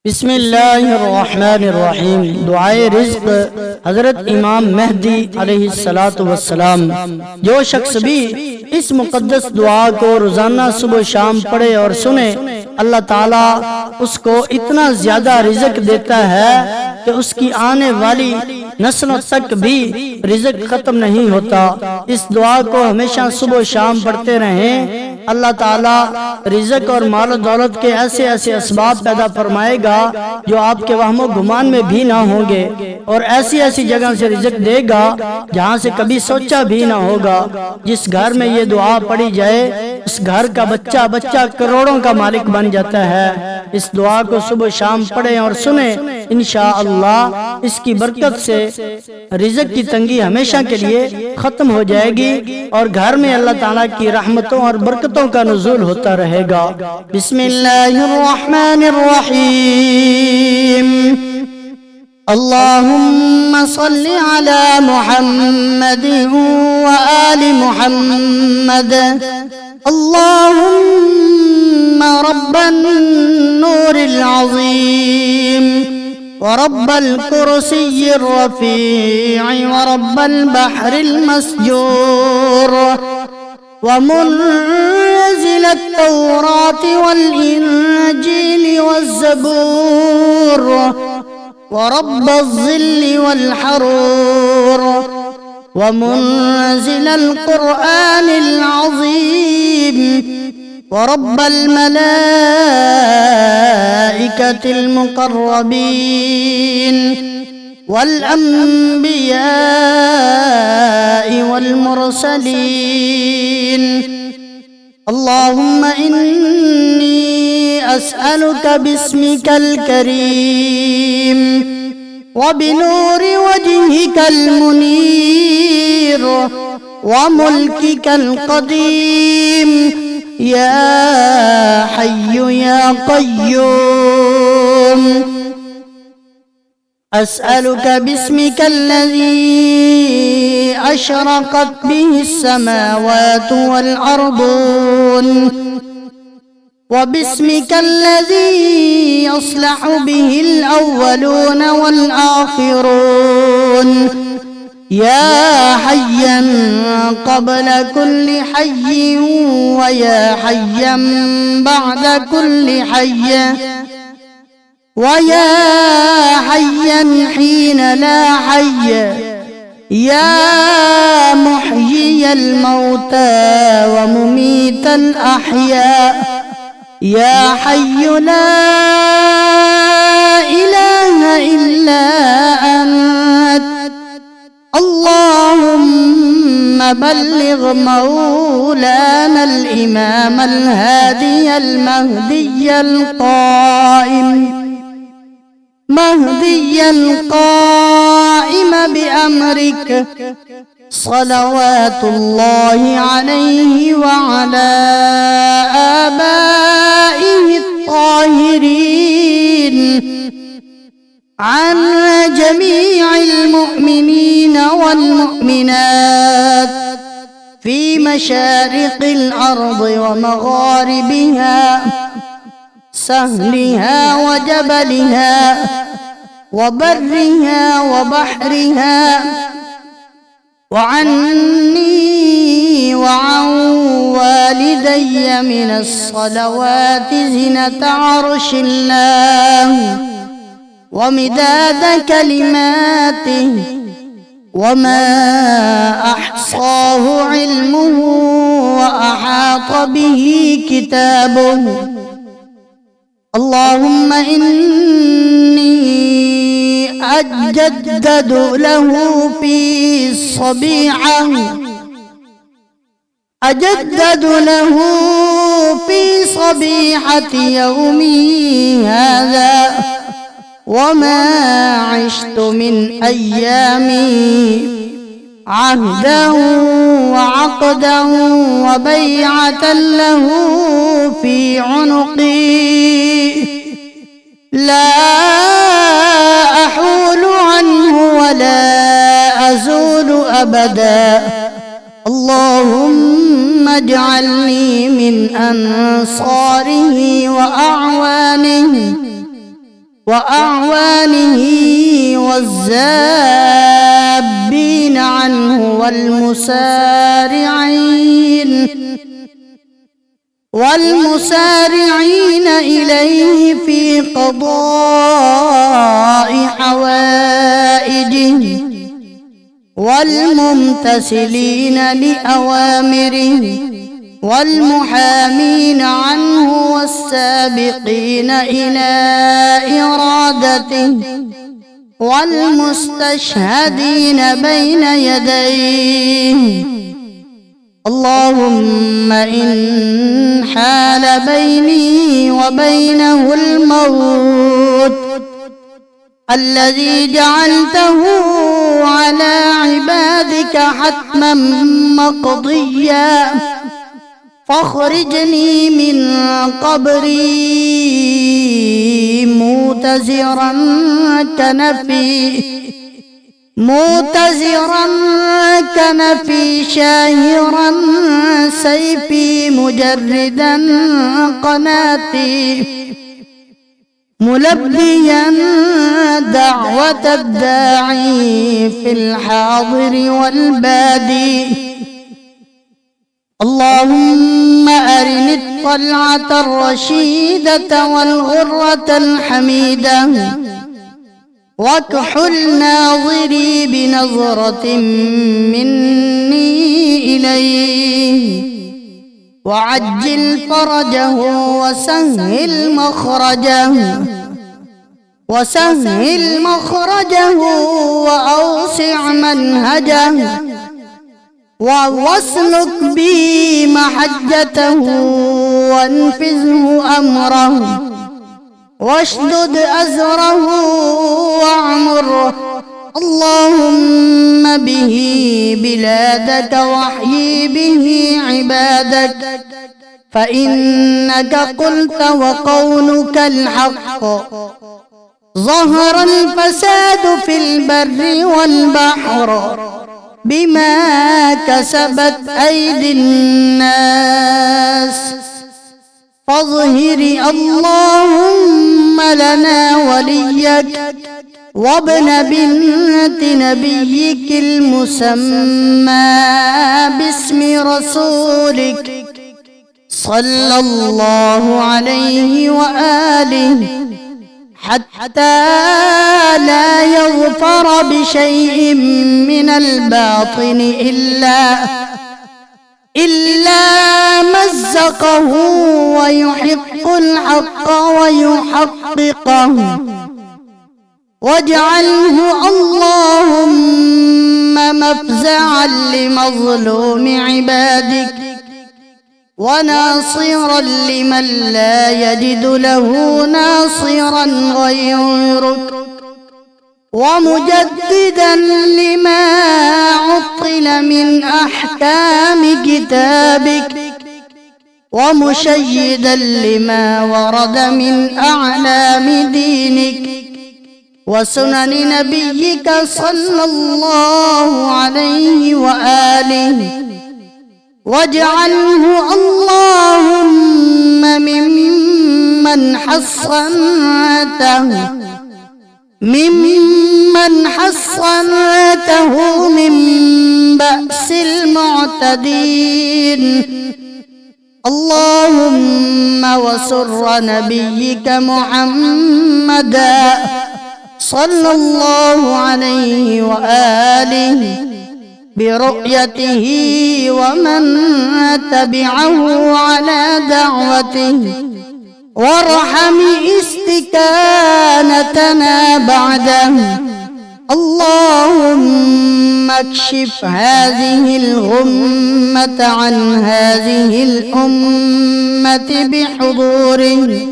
बिस्मिल्लाहिर्रहमानिर्रहीम। दुआए रिज़्क़ हज़रत इमाम मेहदी अलैहिस्सलातु वस्सलाम। जो शख्स भी इस मुक़द्दस दुआ को रोज़ाना सुबह शाम पढ़े और सुने, अल्लाह ताला उसको इतना ज़्यादा रिज़्क़ देता है कि उसकी आने वाली नस्लों तक भी रिज़्क़ ख़त्म नहीं होता। इस दुआ को हमेशा सुबह शाम पढ़ते रहें, अल्लाह ताला रिज़्क़ और माल दौलत के ऐसे ऐसे असबाब पैदा फरमाएगा जो आपके वहमो गुमान में भी ना होंगे, और ऐसी ऐसी जगह से रिज़्क़ देगा जहाँ से कभी सोचा भी ना होगा। जिस घर में ये दुआ पढ़ी जाए उस घर का बच्चा बच्चा करोड़ों का मालिक बन जाता है। इस दुआ को सुबह शाम पढ़ें और सुने, इंशाअल्लाह इसकी बरकत से रिज़्क़ की तंगी हमेशा के लिए खत्म हो जाएगी और घर में अल्लाह ताला की रहमतों और बरकतों का नुज़ूल होता रहेगा। बिस्मिल्लाहिर्रहमानिर्रहीम। अल्लाहुम्मा सल्लि अला मुहम्मद व आलि मुहम्मद। अल्लाहुम्मा रब्बन नूरिल अज़ीम व रब्बल कुर्सिय्यिर रफ़ीअ व रब्बल बहरिल मस्जूर व मुनज़िल अत-तौरात वल इंजील वज़्ज़बूर व रब्बल ज़िल्ल वल हरूर व मुनज़िल अल-क़ुरआनिल अज़ीम व रब्बल मलाइकतिल मुक़र्रबीन वल अंबिया'i वल मुरसलीन। अल्लाहुम्मा इन्नी अस्अलुका बिस्मिकल करीम व बिनूरि वजहिकल मुनीर व मुल्किकल क़दीम या हय्यु या क़य्यूम। अस्अलुका बिस्मिकल्लज़ी अशरक़त बिहिस्समावातु वल अर्दून व बिस्मिकल्लज़ी यस्लहु बिहिल अव्वलून वल आखिरून या हय्यन क़ब्ल कुल्लि हय्यिन व या हय्यन बअद कुल्लि हय्य व या हय्यन हीन ला हय्य या मुहय्यियल मौता व मुमीतल अहया या हय्यु ला इलाहा इल्ला अंत। अल्लाहुम्मा बल्लिग़ मौलानल इमामल हादियल महदियल क़ाइम बिअम्रिक सलवातुल्लाहि अलैहि व अला आबाइहि त्ताहिरीन अन जमीइल मुअमिनीन वल मुअमिनात फी मशारिक़िल अर्द व मग़ारिबिहा सहलिहा व जबलिहा व बर्रिहा व बहरिहा व अन्नी व अन वालिदैय मिनस सलवाति ज़िनत अर्शिल्लाह व मिदाद कलिमातिहि व मा अहसाहु इल्मुहु व अहात बिहि किताबुहु। अल्लाहुम्मा इन्नी अजद्ददु लहु फी सबीहति यौमी हाज़ा व मा अश्तु मिन अय्यामी अहदन व अक़दन व बैअतन लहु फी उनुक़ी ला अहूलु अन्हु व ला अज़ूलु अबदा। अल्लाहुम्मा अजअलनी मिन अंसारिही व अअवानिही وأعوانه والذابين عنه والمسارعين إليه في قضاء حوائجه والممتثلين لأوامره والمحامين عنه والسابقين إلى إرادته والمستشهدين بين يديه. اللهم إن حال بيني وبينه الموت الذي جعلته على عبادك حتما مقضيا فاخرجني من قبري مؤتزرا كنفي شاهرا سيفي مجردا قناتي ملبيا دعوة الداعي في الحاضر والبادي. اللهم أرني الطلعة الرشيدة والغرة الحميدة واكحل ناظري بنظرة مني إليه وعجل فرجه وسهل مخرجه وأوسع منهجه واسلك بي محجته وانفذه أمره واشدد أزره واعمره. اللهم به بلادك واحيي به عبادك فإنك قلت وقولك الحق ظهر الفساد في البر والبحر بما كسبت أيدي الناس فاظهر اللهم لنا وليك وابن بنت نبيك المسمى باسم رسولك صلى الله عليه وآله حتى لا يظفر بشيء من الباطن إلا مزقه ويحق الحق ويحققه. واجعله اللهم مفزعا لمظلوم عبادك وناصرا لمن لا يجد له ناصرا غيرك ومجددا لما عطل من أحكام كتابك ومشيدا لما ورد من أعلام دينك وسنن نبيك صلى الله عليه وآله. واجعله اللهم ممن حصنته من بأس المعتدين. اللهم وسر نبيك محمدا صلى الله عليه وآله برؤيته ومن تبعه على دعوته وارحم استكانتنا بعده. اللهم اكشف هذه الغمة عن هذه الأمة بحضوره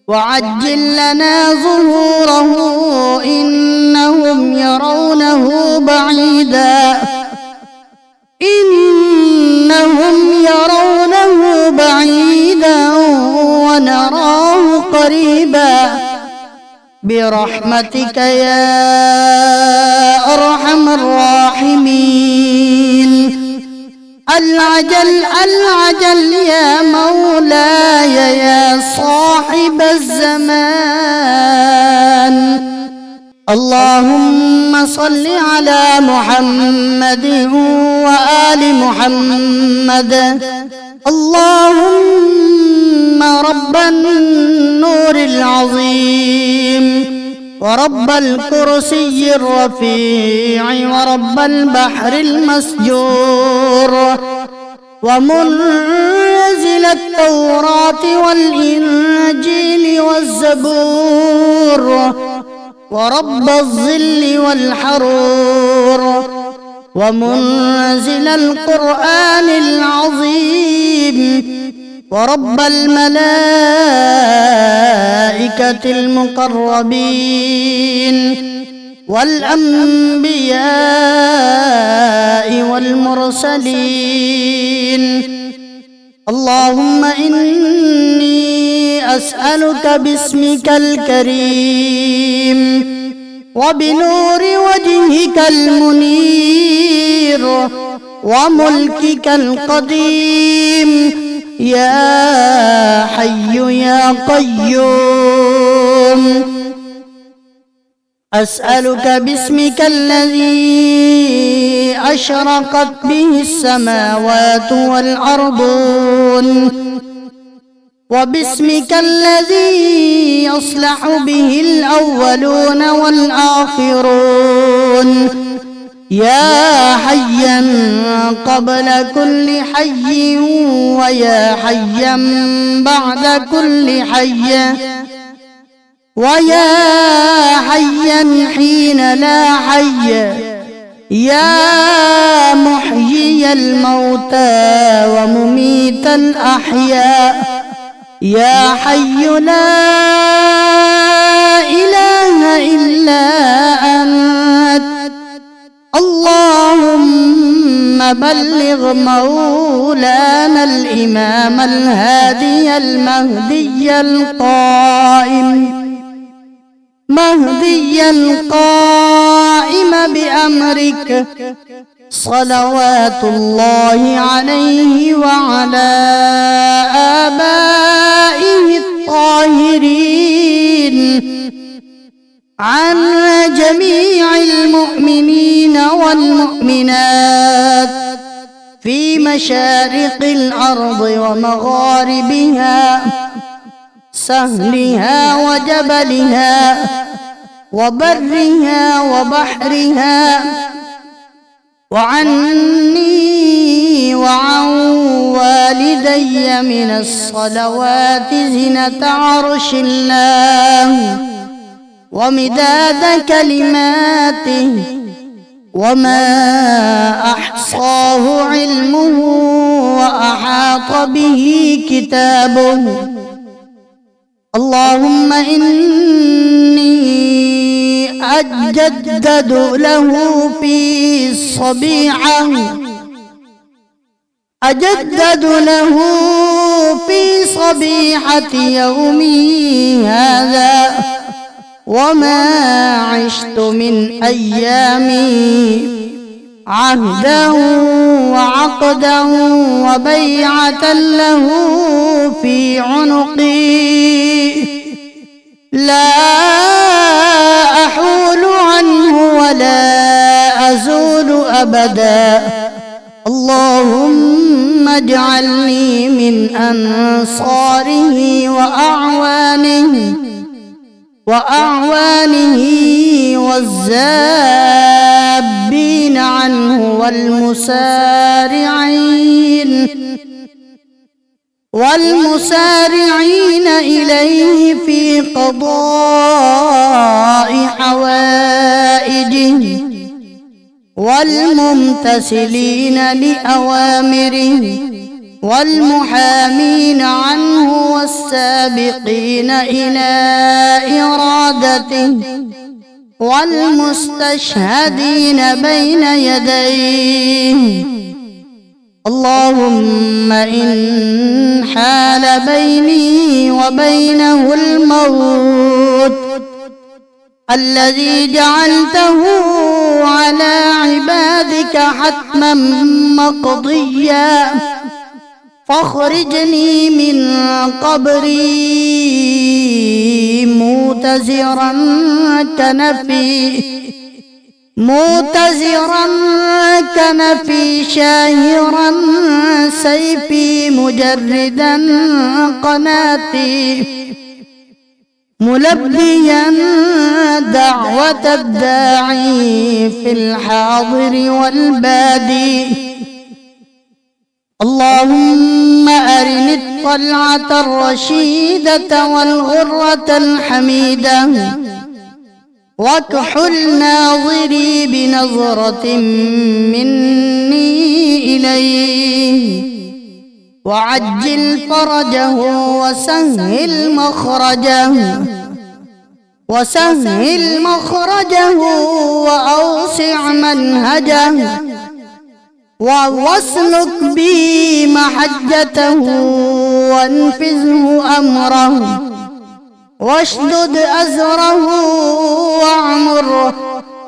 وعجل لنا ظهوره إنهم يرونه بعيدا ونراه قريبا برحمتك يا أرحم الراحمين. العجل يا مولاي يا صاحب الزمان اللهم صل على محمد وآل محمد. اللهم رب النور العظيم ورب الكرسي الرفيع ورب البحر المسجور ومنزل التوراة والإنجيل والزبور ورب الظل والحرور ومنزل القرآن العظيم ورب الملائكة المقربين والأنبياء والمرسلين. اللهم إني أسألك باسمك الكريم وبنور وجهك المنير وملكك القديم يا حي يا قيوم. أسألك باسمك الذي أشرقت به السماوات والأرضون وباسمك الذي يصلح به الأولون والآخرون يا حيا قبل كل حي ويا حيا بعد كل حي ويا حيا حين لا حي يا محيي الموتى ومميت الأحياء يا حي لا إله إلا أنت. اللهم بلغ مولانا الإمام الهادي المهدي القائم بأمرك صلوات الله عليه وعلى آبائه الطاهرين عن جميع المؤمنين والمؤمنات في مشارق الأرض ومغاربها سهلها وجبلها وبرها وبحرها وعني وعن والدي من الصلوات زنة عرش الله ومداد كلماته وما أحصاه علمه وأحاط به كتابه. اللهم إني أجدد له في صبيحة يومي هذا وما عشت من أيامي عهدا وعقدا وبيعة له في عنقي لا أحول عنه ولا أزول أبدا. اللهم اجعلني من أنصاره وأعوانه والزابين عنه والمسارعين إليه في قضاء حوائجه والممتثلين لأوامره والمحامين عنه والسابقين إلى إرادته والمستشهدين بين يديه. اللهم إن حال بيني وبينه الموت الذي جعلته على عبادك حتما مقضيا فاخرجني من قبري مؤتزرا كنفي شاهرا سيفي مجردا قناتي ملبيا دعوة الداعي في الحاضر والبادي. اللهم أرني الطلعة الرشيدة والغرة الحميدة واكحل ناظري بنظرة مني إليه وعجل فرجه وسهل مخرجه وأوسع منهجه واسلك بي محجته وانفذه أمره واشدد أزره واعمره.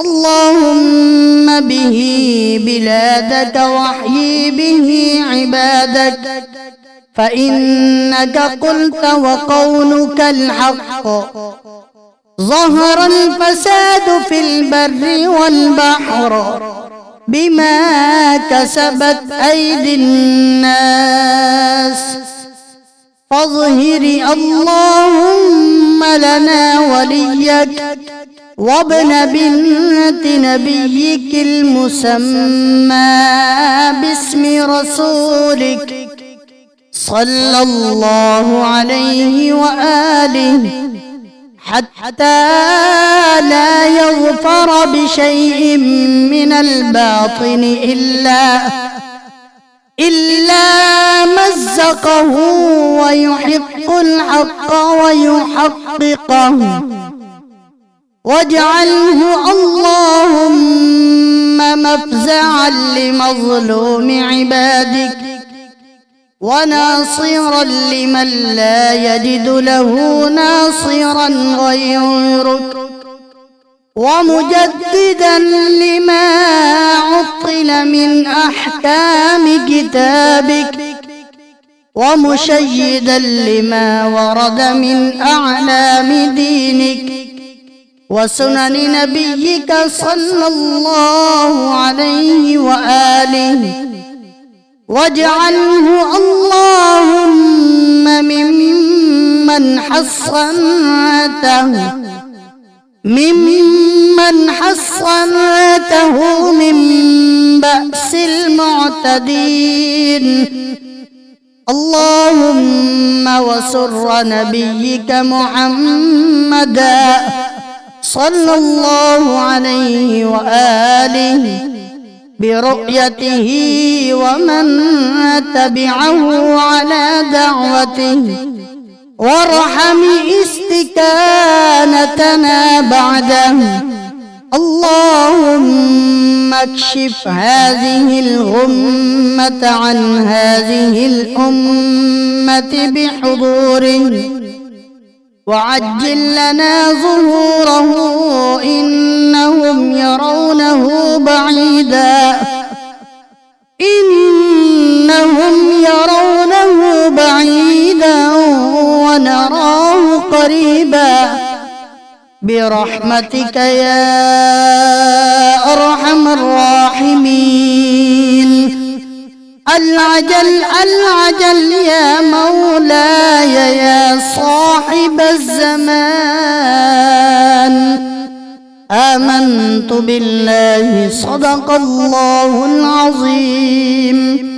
اللهم به بلادك واحيي به عبادك فإنك قلت وقولك الحق. ظهر الفساد في البر والبحر بما كسبت أيدي الناس فاظهر اللهم لنا وليك وابن بنت نبيك المسمى باسم رسولك صلى الله عليه وآله حتى لا يظفر بشيء من الباطن إلا مزقه ويحق الحق ويحققه. واجعله اللهم مفزعا لمظلوم عبادك وناصرا لمن لا يجد له ناصرا غيرك ومجددا لما عطل من أحكام كتابك ومشيدا لما ورد من أعلام دينك وسنن نبيك صلى الله عليه وآله. واجعله اللهم ممن حصنته من بأس المعتدين. اللهم وسر نبيك محمدا صلى الله عليه وآله برؤيته ومن تبعه على دعوته وارحم استكانتنا بعده. اللهم اكشف هذه الغمة عن هذه الأمة بحضوره وعجل لنا ظهوره إنهم يرونه بعيدا ونراه قريبا برحمتك يا أرحم الراحمين. العجل يا مولاي يا صاحب الزمان. آمنت بالله صدق الله العظيم.